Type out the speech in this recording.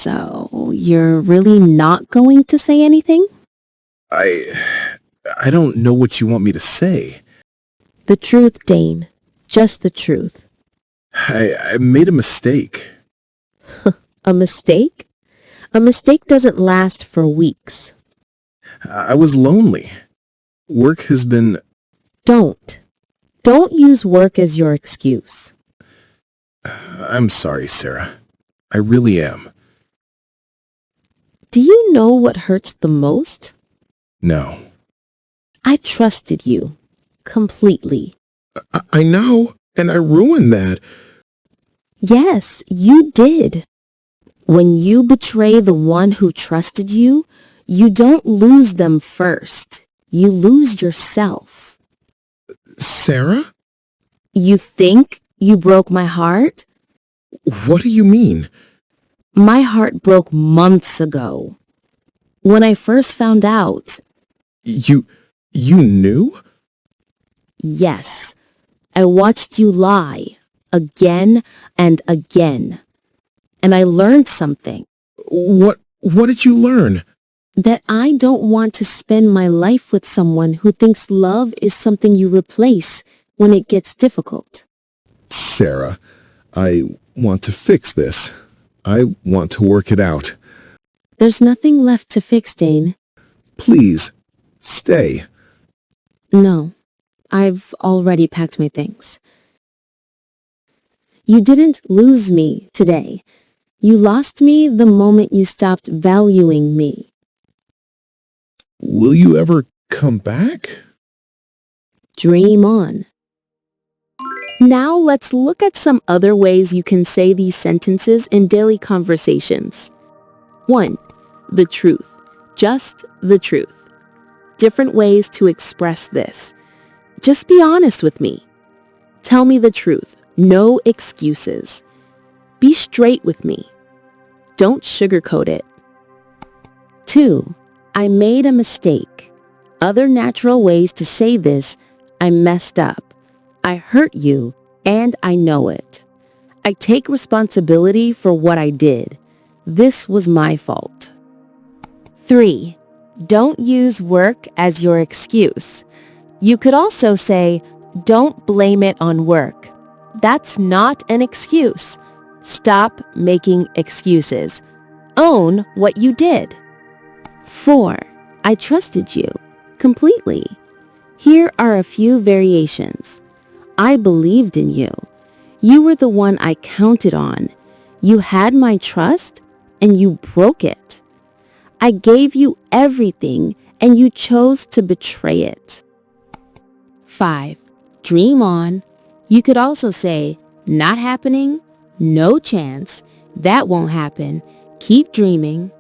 So, you're really not going to say anything? I don't know what you want me to say. The truth, Dain. Just the truth. I made a mistake. A mistake? A mistake doesn't last for weeks. I was lonely. Work has been... Don't. Don't use work as your excuse. I'm sorry, Sarah. I really am. Do you know what hurts the most? No. I trusted you. Completely. I know, and I ruined that. Yes, you did. When you betray the one who trusted you, you don't lose them first. You lose yourself. Sarah? You think you broke my heart? What do you mean? My heart broke months ago. When I first found out, You knew? yes, I watched you lie again and again. And I learned something. What did you learn? That I don't want to spend my life with someone who thinks love is something you replace when it gets difficult. Sarah, I want to fix this. I want to work it out. There's nothing left to fix, Dain. Please, stay. No, I've already packed my things. You didn't lose me today. You lost me the moment you stopped valuing me. Will you ever come back? Dream on. Now let's look at some other ways you can say these sentences in daily conversations. 1. The truth. Just the truth. Different ways to express this. Just be honest with me. Tell me the truth. No excuses. Be straight with me. Don't sugarcoat it. 2. I made a mistake. Other natural ways to say this: I messed up. I hurt you, and I know it. I take responsibility for what I did. This was my fault. 3. Don't use work as your excuse. You could also say, don't blame it on work. That's not an excuse. Stop making excuses. Own what you did. 4. I trusted you completely. Here are a few variations. I believed in you. You were the one I counted on. You had my trust, and you broke it. I gave you everything, and you chose to betray it. 5. Dream on. You could also say, not happening, no chance, that won't happen, keep dreaming.